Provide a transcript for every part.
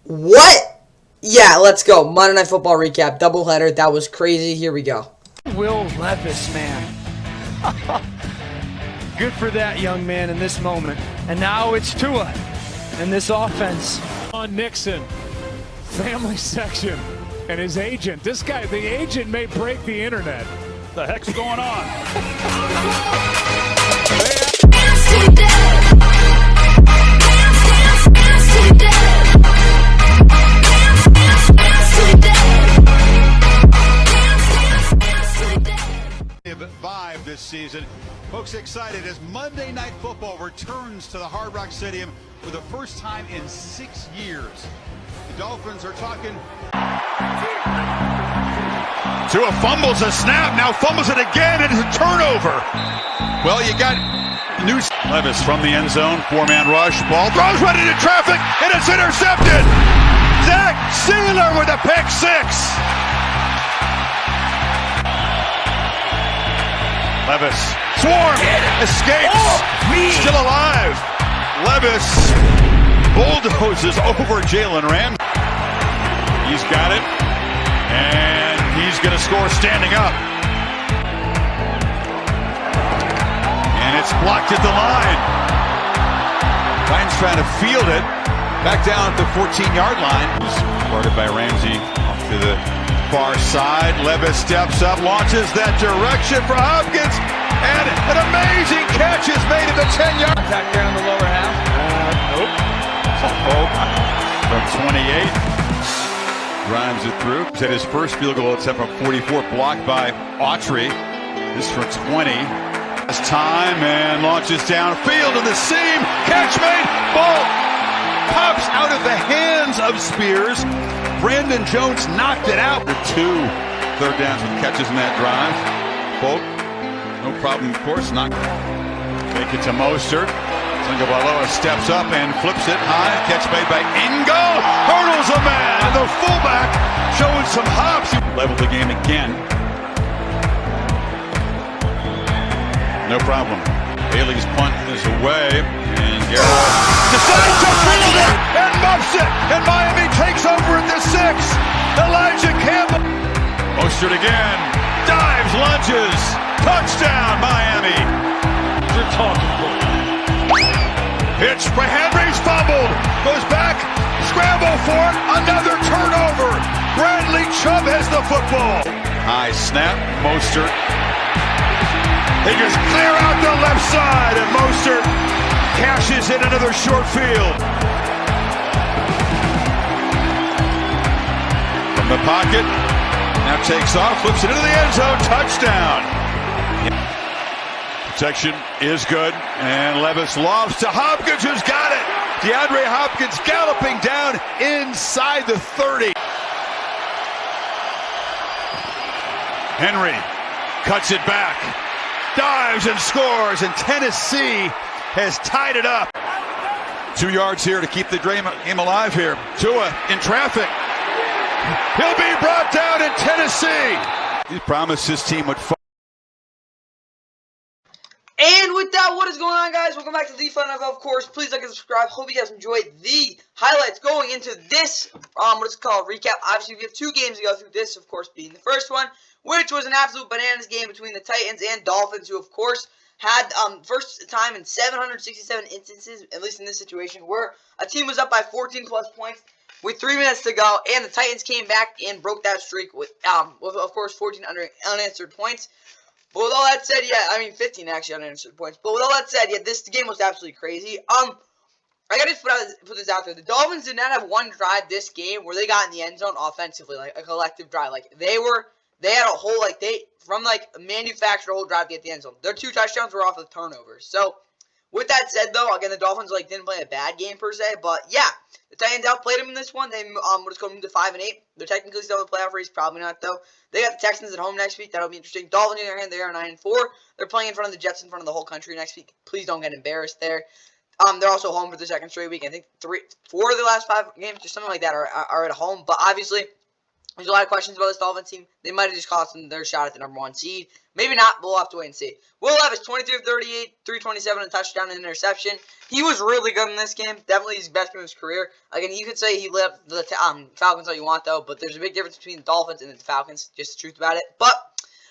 What? Yeah, let's go. Monday Night Football recap. Doubleheader. That was crazy. Here we go. Will Levis, man. Good for that young man in this moment. And now it's Tua and this offense. On Nixon, family section, and his agent. This guy, the agent may break the internet. The heck's going on? Vibe this season. Folks excited as Monday Night Football returns to the Hard Rock Stadium for the first time in 6 years. The Dolphins are talking. Tua fumbles a snap, now fumbles it again, and it's a turnover. Well, you got Levis from the end zone, four-man rush, ball throws right into traffic, and it's intercepted. Zach Sealer with a pick six. Levis, swarm, escapes, still alive. Levis bulldozes over Jalen Ramsey. He's got it, and he's going to score standing up. And it's blocked at the line. Ryan's trying to field it. Back down at the 14-yard line. He's guarded by Ramsey off to the far side. Levis steps up, launches that direction for Hopkins, and an amazing catch is made at the 10-yard. Contact there on the lower half. Nope. From 28. Drives it through. He's at his first field goal attempt from 44, blocked by Autry. This from 20. This time and launches downfield to the seam. Catch made. Ball pops out of the hands of Spears. Brandon Jones knocked it out. 2 third downs with catches in that drive. Folk, no problem, of course. Not make it to Mostert. Tagovailoa steps up and flips it high. Catch made by Ingo. Hurdles a man. And the fullback showing some hops. He leveled the game again. No problem. Bailey's punt is away. And Garrett decides to field it and muffs it. And Miami takes over at the 6. Elijah Campbell. Mostert again. Dives, lunges. Touchdown, Miami. You're talking about. Pitch for Henry's fumbled. Goes back. Scramble for it. Another turnover. Bradley Chubb has the football. High snap. Mostert. They just clear out the left side. And Mostert cashes in another short field. From the pocket. Now takes off. Flips it into the end zone. Touchdown. Protection is good, and Levis lofts to Hopkins, who's got it. DeAndre Hopkins galloping down inside the 30. Henry cuts it back, dives and scores, and Tennessee has tied it up. 2 yards here to keep the game alive here. Tua in traffic. He'll be brought down in Tennessee. He promised his team would fight. And with that, what is going on, guys? Welcome back to the Fun NFL, of course. Please like and subscribe. Hope you guys enjoyed the highlights going into this, what is it called, recap. Obviously, we have 2 games to go through, this, of course, being the first one, which was an absolute bananas game between the Titans and Dolphins, who, of course, had first time in 767 instances, at least in this situation, where a team was up by 14-plus points with 3 minutes to go, and the Titans came back and broke that streak with of course, 14 unanswered points. But with all that said, 15 actually unanswered points. But with all that said, this game was absolutely crazy. I gotta put this out there. The Dolphins did not have one drive this game where they got in the end zone offensively, like a collective drive. Like they had a whole manufactured a whole drive to get the end zone. Their 2 touchdowns were off of turnovers. So with that said, though, again, the Dolphins didn't play a bad game per se, but yeah, the Titans outplayed them in this one. They just going to 5-8. They're technically still in the playoff race, probably not though. They got the Texans at home next week. That'll be interesting. Dolphins, on the other hand, they are 9-4. They're playing in front of the Jets, in front of the whole country next week. Please don't get embarrassed there. They're also home for the second straight week. I think 4 of the last 5 games or something like that are at home. But obviously, There's a lot of questions about this Dolphins team. They might have just cost them their shot at the #1 seed. Maybe not, but we'll have to wait and see. Will Levis, 23 of 38, 327, a touchdown and an interception. He was really good in this game. Definitely his best game of his career. Again, you could say he left the Falcons all you want, though, but there's a big difference between the Dolphins and the Falcons. Just the truth about it. But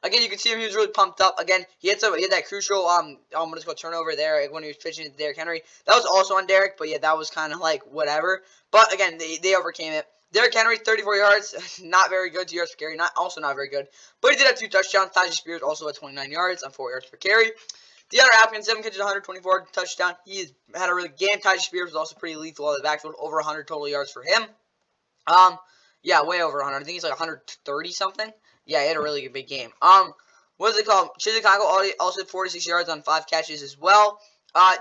again, you can see him. He was really pumped up. Again, he had that crucial what is called turnover there when he was pitching to Derrick Henry. That was also on Derrick, but yeah, that was kind of like whatever. But again, they overcame it. Derrick Henry, 34 yards, not very good. 2 yards per carry, also not very good. But he did have 2 touchdowns. Tyjae Spears also had 29 yards on 4 yards per carry. DeAndre Hopkins, 7 catches, 124 touchdown. He had a really good game. Tyjae Spears was also pretty lethal out of the backfield, over 100 total yards for him. Yeah, way over 100. I think he's like 130 something. Yeah, he had a really good big game. What is it called? Chicago also had 46 yards on 5 catches as well.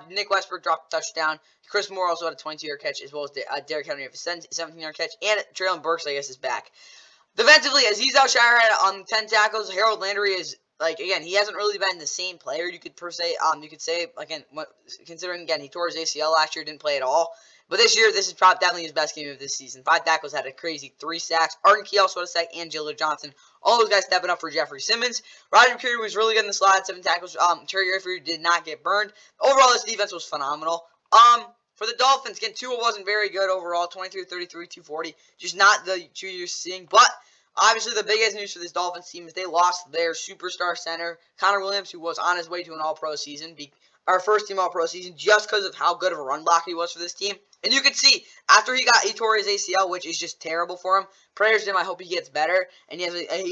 Nick Westbrook dropped a touchdown. Chris Moore also had a 22-yard catch, as well as Derrick Henry had a 17-yard catch. And Traylon Burks, I guess, is back. Defensively, Azeez Al-Shaair had 10 tackles. Harold Landry is, like, again, he hasn't really been the same player, you could say, again, considering, again, he tore his ACL last year, didn't play at all. But this year, this is probably definitely his best game of this season. 5 tackles, had a crazy 3 sacks. Arden Key also had a sack, and Jalen Johnson. All those guys stepping up for Jeffrey Simmons. Roger McCreary was really good in the slot, 7 tackles. Terry Griffey did not get burned. Overall, this defense was phenomenal. For the Dolphins, again, Tua wasn't very good overall. 23-33, 240. Just not the 2 you're seeing. But obviously, the biggest news for this Dolphins team is they lost their superstar center, Connor Williams, who was on his way to an All-Pro season. Our first team All-Pro season, just because of how good of a run blocker he was for this team. And you could see, after he tore his ACL, which is just terrible for him. Prayers to him, I hope he gets better. And he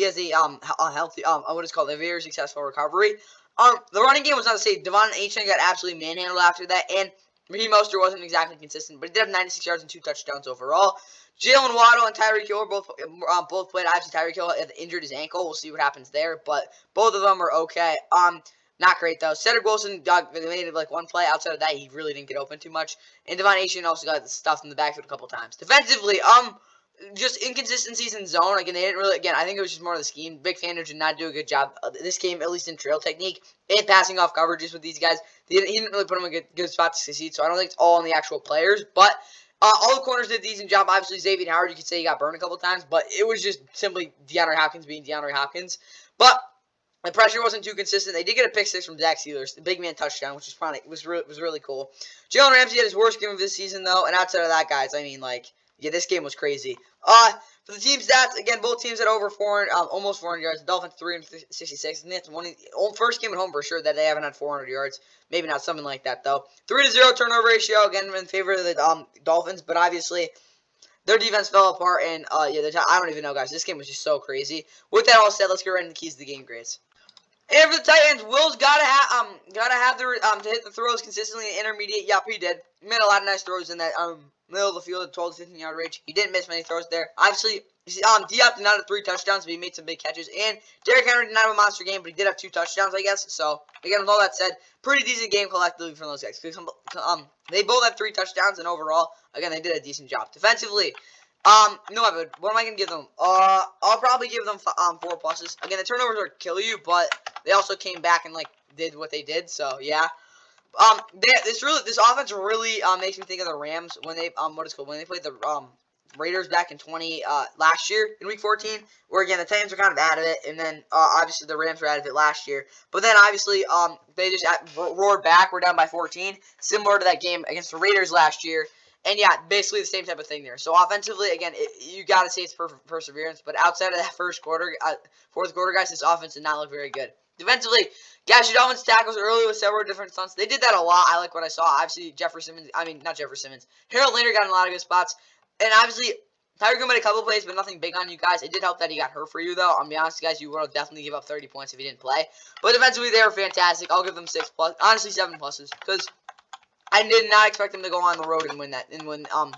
has a healthy, what is called a very successful recovery. The running game was not the same. Devon Achane got absolutely manhandled after that. And Raheem Mostert wasn't exactly consistent, but he did have 96 yards and 2 touchdowns overall. Jalen Waddle and Tyreek Hill both played. Obviously, Tyreek Hill injured his ankle. We'll see what happens there. But both of them are okay. Not great, though. Cedric Wilson made like 1 play. Outside of that, he really didn't get open too much. And Devon Achane also got stuffed in the backfield a couple times. Defensively, just inconsistencies in zone. Again, they didn't really, I think it was just more of the scheme. Vic Fangio did not do a good job this game, at least in trail technique and passing off coverages with these guys. He didn't really put them in a good spot to succeed, so I don't think it's all on the actual players. But all the corners did a decent job. Obviously, Xavier Howard, you could say he got burned a couple times, but it was just simply DeAndre Hopkins being DeAndre Hopkins. But the pressure wasn't too consistent. They did get a pick 6 from Zach Sealers, the big man touchdown, which was really cool. Jalen Ramsey had his worst game of this season, though, and outside of that, guys, I mean, like, yeah, this game was crazy. For the team stats, again, both teams had over almost 400 yards. The Dolphins 366, and that's first game at home for sure that they haven't had 400 yards. Maybe not something like that though. 3-0 turnover ratio, again in favor of the Dolphins, but obviously their defense fell apart, and I don't even know, guys. This game was just so crazy. With that all said, let's get right into the keys to the game grades. And for the Titans, Will's gotta have to hit the throws consistently in the intermediate. Yep, he did. He made a lot of nice throws in that middle of the field at 12 to 15 yard range. He didn't miss many throws there. Obviously, Diop did not have 3 touchdowns, but he made some big catches. And Derrick Henry did not have a monster game, but he did have 2 touchdowns, I guess. So again, with all that said, pretty decent game collectively from those guys. They both had 3 touchdowns, and overall, again, they did a decent job defensively. What am I gonna give them? I'll probably give them 4 pluses. Again, the turnovers are kill you, but they also came back and did what they did. So yeah. This offense really makes me think of the Rams when they when they played the Raiders back in last year in Week 14, where again the Titans were kind of out of it, and then obviously the Rams were out of it last year. But then obviously they just roared back. We're down by 14, similar to that game against the Raiders last year. And yeah, basically the same type of thing there. So offensively, again, you got to say it's perseverance. But outside of that fourth quarter, guys, this offense did not look very good. Defensively, Gash Dolphins tackles early with several different stunts. They did that a lot. I like what I saw. Obviously, Harold Landry got in a lot of good spots. And obviously, Tyreek Hill made a couple plays, but nothing big on you guys. It did help that he got hurt for you, though. I'll be honest, guys, you would have definitely give up 30 points if he didn't play. But defensively, they were fantastic. I'll give them 6 plus. Honestly, 7 pluses. Because I did not expect them to go on the road and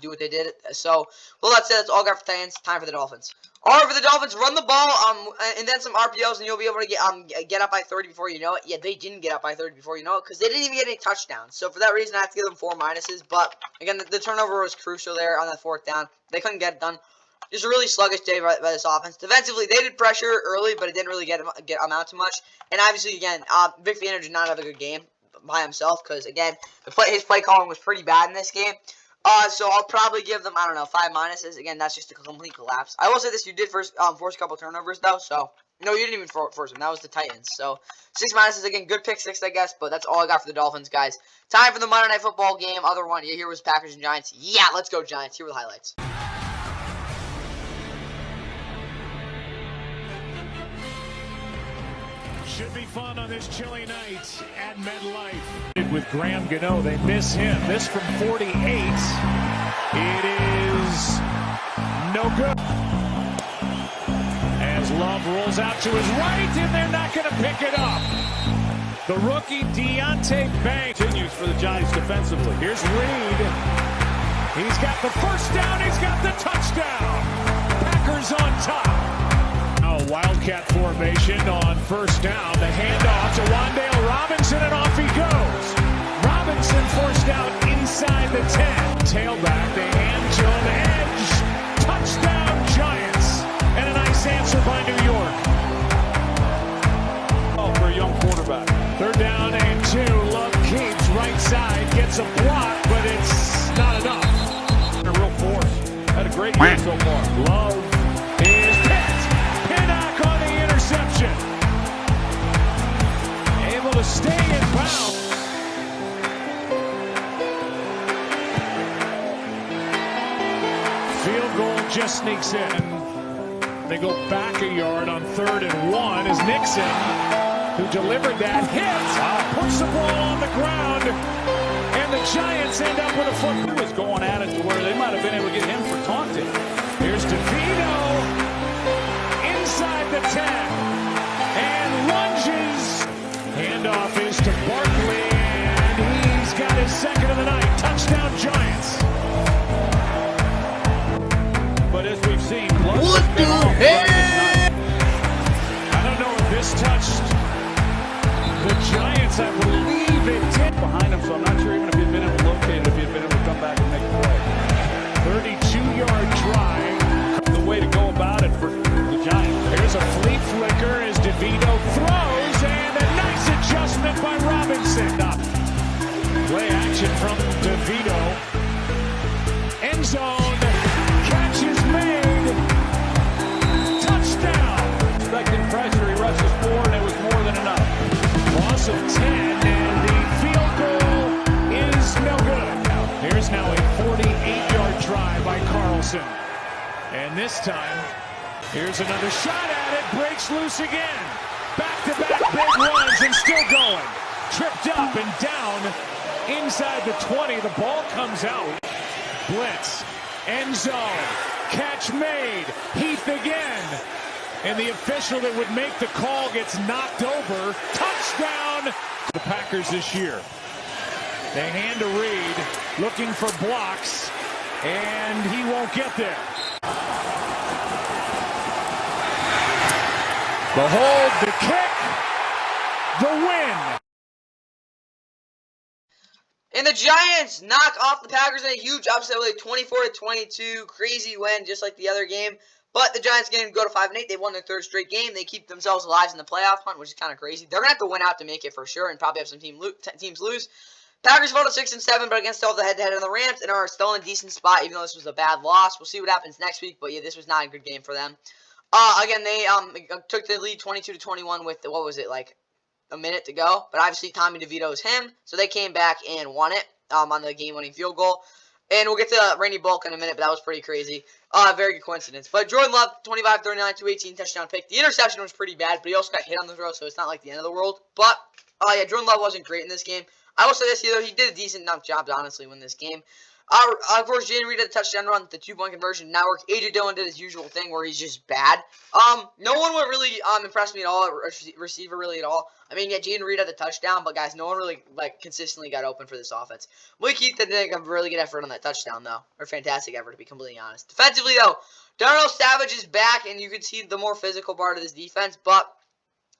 do what they did. So, well, that said, that's all I got for Titans. Time for the Dolphins. All right, for the Dolphins, run the ball, and then some RPOs, and you'll be able to get up by 30 before you know it. Yeah, they didn't get up by 30 before you know it, because they didn't even get any touchdowns. So, for that reason, I have to give them 4 minuses. But, again, the turnover was crucial there on that 4th down. They couldn't get it done. Just a really sluggish day by this offense. Defensively, they did pressure early, but it didn't really amount to much. And, obviously, again, Vic Fangio did not have a good game by himself, because again, his play calling was pretty bad in this game. So I'll probably give them, I don't know, 5 minuses. Again, that's just a complete collapse. I will say this, you did force a couple turnovers, though, so... No, you didn't even force them. That was the Titans. So, 6 minuses, again, good pick 6, I guess, but that's all I got for the Dolphins, guys. Time for the Monday Night Football game. Other one, here was Packers and Giants. Yeah, let's go, Giants. Here were the highlights. Should be fun on this chilly night at MetLife. With Graham Gano, they miss him. This from 48. It is no good. As Love rolls out to his right, and they're not going to pick it up. The rookie Deontay Banks continues for the Giants defensively. Here's Reed. He's got the first down. He's got the touchdown. Packers on top. Now Wildcat formation on first down. The handoff to Wan'Dale Robinson, and off he goes. Robinson forced out inside the 10. Tailback, they hand to him, edge. Touchdown Giants. And a nice answer by New York. Oh, for a young quarterback. 3rd down and 2. Love keeps right side, gets a block, but it's not enough. A real force. Had a great year so far. Love is picked. Pinnock on the interception. Able to stay in bounds. Field goal just sneaks in. They go back a yard on 3rd and 1 as Nixon, who delivered that hit, puts the ball on the ground, and the Giants end up with a foot. He was going at it to where they might have been able to get him for taunting. Here's DeVito inside the 10 and lunges. Handoff is to Barkley, and he's got his 2nd of the night. Touchdown Giants. But as we've seen, what the heck? I don't know if this touched the Giants. I believe it did. Behind him, so I'm not sure even if he'd been able to locate it, if he'd been able to come back and make a play. 32-yard drive. The way to go about it for the Giants. Here's a flea flicker as DeVito throws, and a nice adjustment by Robinson. Play action from DeVito. End zone. Catch is made. Touchdown. Expecting pressure. He rushes 4, and it was more than enough. Loss of 10, and the field goal is no good. Here's now a 48-yard drive by Carlson. And this time, here's another shot at it. Breaks loose again. Back-to-back big runs and still going. Tripped up and down inside the 20. The ball comes out. Blitz. End zone. Catch made. Heath again. And the official that would make the call gets knocked over. Touchdown. The Packers this year. They hand to Reed, looking for blocks, and he won't get there. The hold, the kick, the win. And the Giants knock off the Packers in a huge upset with a 24-22 crazy win, just like the other game. But the Giants again go to 5-8. They won their 3rd straight game. They keep themselves alive in the playoff hunt, which is kind of crazy. They're gonna have to win out to make it for sure, and probably have some teams lose. Packers fall to 6-7, but against all the head-to-head on the Rams, and are still in a decent spot, even though this was a bad loss. We'll see what happens next week, but yeah, this was not a good game for them. Again, they took the lead 22-21 with what was it, like a minute to go? But obviously Tommy DeVito is him, so they came back and won it on the game-winning field goal. And we'll get to Randy Bulk in a minute, but that was pretty crazy. Very good coincidence. But Jordan Love, 25-39, 218 touchdown pick. The interception was pretty bad, but he also got hit on the throw, so it's not like the end of the world. But yeah, Jordan Love wasn't great in this game. I will say this, though, he did a decent enough job to honestly win this game. Of course, Jaden Reed had a touchdown run, the 2-point conversion now worked. A.J. Dillon did his usual thing where he's just bad. No one would really impress me at all, receiver really at all. I mean, yeah, Jaden Reed had the touchdown, but guys, no one really consistently got open for this offense. Malik Heath did a really good effort on that touchdown, though, or fantastic effort to be completely honest. Defensively, though, Darnell Savage is back, and you can see the more physical part of this defense, but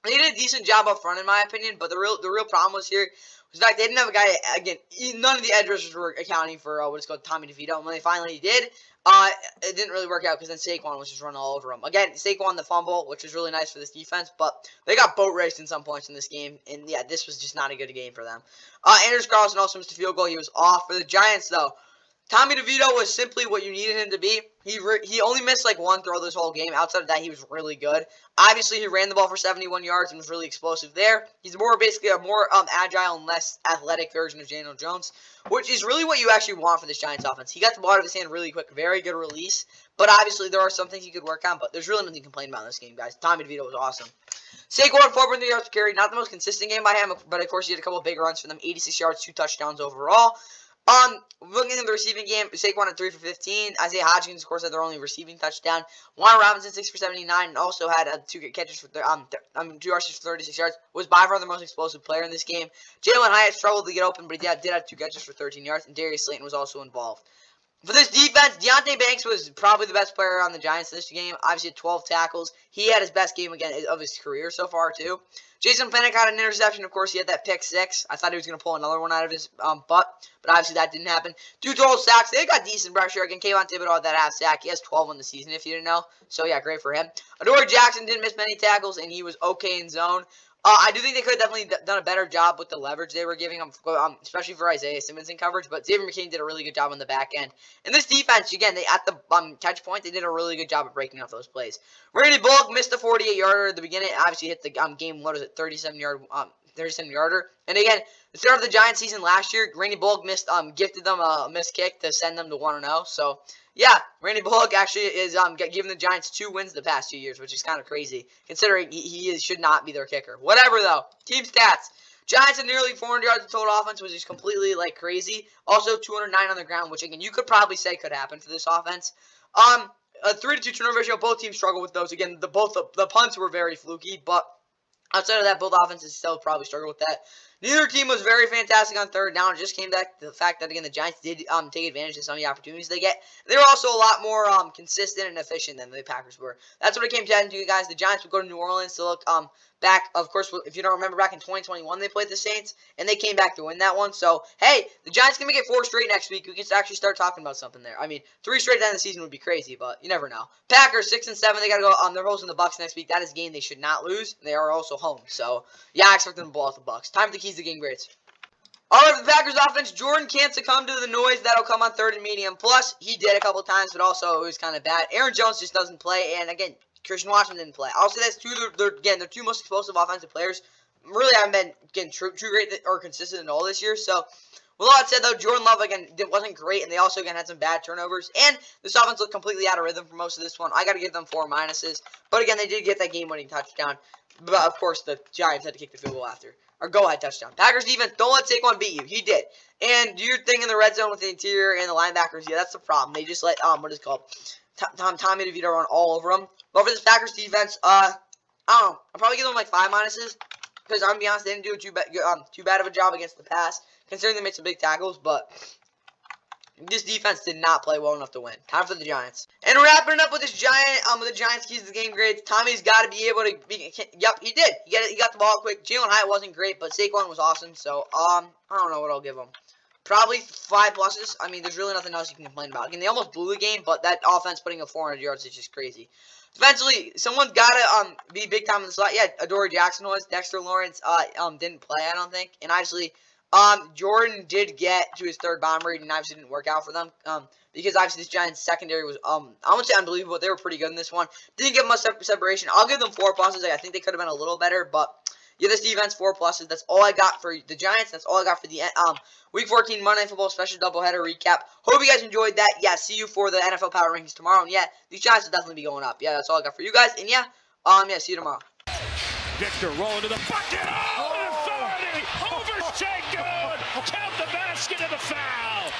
they did a decent job up front, in my opinion. But the real problem was here. In fact, they didn't have a guy, again, none of the edge rushers were accounting for what is called Tommy DeVito. And when they finally did, it didn't really work out because then Saquon was just running all over him. Again, Saquon the fumble, which was really nice for this defense, but they got boat raced in some points in this game. And yeah, this was just not a good game for them. Anders Carlson also missed a field goal. He was off for the Giants, though. Tommy DeVito was simply what you needed him to be. He only missed like one throw this whole game. Outside of that, he was really good. Obviously, he ran the ball for 71 yards and was really explosive there. He's basically a more agile and less athletic version of Daniel Jones, which is really what you actually want for this Giants offense. He got the ball out of his hand really quick, very good release. But obviously, there are some things he could work on. But there's really nothing to complain about in this game, guys. Tommy DeVito was awesome. Saquon, 4.3 yards per carry. Not the most consistent game by him, but of course he had a couple of big runs for them. 86 yards, 2 touchdowns overall. Looking at the receiving game, Saquon had 3 for 15. Isaiah Hodgins, of course, had their only receiving touchdown. Juan Robinson, 6 for 79, and also had 2 catches for 2 rushes for 36 yards. Was by far the most explosive player in this game. Jalen Hyatt struggled to get open, but he did have 2 catches for 13 yards, and Darius Slayton was also involved. For this defense, Deonte Banks was probably the best player on the Giants this game. Obviously, had 12 tackles. He had his best game again of his career so far, too. Jason Pinnock had an interception. Of course, he had that pick 6. I thought he was going to pull another one out of his butt, but obviously that didn't happen. 2 total sacks. They got decent pressure. Again, Kayvon Thibodeau had that half sack. He has 12 on the season, if you didn't know. So, yeah, great for him. Adoree Jackson didn't miss many tackles, and he was okay in zone. I do think they could have definitely done a better job with the leverage they were giving him, especially for Isaiah Simmons in coverage. But Xavier McKinney did a really good job on the back end. And this defense, again, they at the catch point, they did a really good job of breaking up those plays. Randy Bullock missed the 48-yarder at the beginning. Obviously hit the game, 37-yarder. And again, the start of the Giants season last year, Randy Bullock gifted them a missed kick to send them to 1-0. So, yeah, Randy Bullock actually is giving the Giants 2 wins the past 2 years, which is kind of crazy, considering he should not be their kicker. Whatever, though. Team stats. Giants had nearly 400 yards of total offense, which is completely, crazy. Also, 209 on the ground, which, again, you could probably say could happen for this offense. A 3-2 turnover ratio. Both teams struggled with those. Again, the punts were very fluky, but outside of that, both offenses still probably struggled with that. Neither team was very fantastic on third down. It just came back to the fact that, again, the Giants did take advantage of some of the opportunities they get. They were also a lot more consistent and efficient than the Packers were. That's what it came down to, guys. The Giants would go to New Orleans to look back. Of course, if you don't remember, back in 2021, they played the Saints, and they came back to win that one. So, hey, the Giants can make it 4 straight next week. We can actually start talking about something there. I mean, 3 straight at the end of the season would be crazy, but you never know. Packers, 6-7. They got to go. They're hosting the Bucs next week. That is a game they should not lose. They are also home. So, yeah, I expect them to blow out the Bucs. Time for the keys to game grades. All right, for the Packers offense, Jordan can't succumb to the noise that'll come on 3rd and medium. Plus, he did a couple times, but also it was kind of bad. Aaron Jones just doesn't play, and again, Christian Washington didn't play. I'll say that's their 2 most explosive offensive players. Really haven't been again true great or consistent at all this year. So, with all that said, though, Jordan Love again wasn't great, and they also again had some bad turnovers. And this offense looked completely out of rhythm for most of this one. I got to give them 4 minuses. But again, they did get that game-winning touchdown. But of course, the Giants had to kick the field goal after. Or go-ahead touchdown. Packers defense, don't let Saquon beat you. He did. And do your thing in the red zone with the interior and the linebackers. Yeah, that's the problem. They just let, what is it called? Tommy DeVito run all over them. But for this Packers defense, I don't know. I'll probably give them 5 minuses. Because I'm going to be honest, they didn't do too bad of a job against the pass. Considering they made some big tackles, but this defense did not play well enough to win. Time for the Giants. And wrapping it up with this with the Giants keys to the game grades. Tommy's got to be able to yep, he did. He got the ball quick. Jalen Hyatt wasn't great, but Saquon was awesome. So, I don't know what I'll give him. Probably 5 pluses. I mean, there's really nothing else you can complain about. Again, they almost blew the game, but that offense putting up 400 yards is just crazy. Defensively, someone's got to be big time in the slot. Yeah, Adoree Jackson was. Dexter Lawrence didn't play, I don't think. And obviously, Jordan did get to his 3rd bomb rating, and obviously didn't work out for them. Because obviously this Giants secondary was, I won't say unbelievable. They were pretty good in this one. Didn't give much separation. I'll give them 4 pluses. I think they could have been a little better, but yeah, this defense, 4 pluses. That's all I got for the Giants. That's all I got for the Week 14 Monday Night Football special doubleheader recap. Hope you guys enjoyed that. Yeah, see you for the NFL Power Rankings tomorrow. And yeah, these Giants will definitely be going up. Yeah, that's all I got for you guys. And yeah, see you tomorrow. Victor rolling to the bucket. Oh, authority. Overshake good. Count the basket and the foul.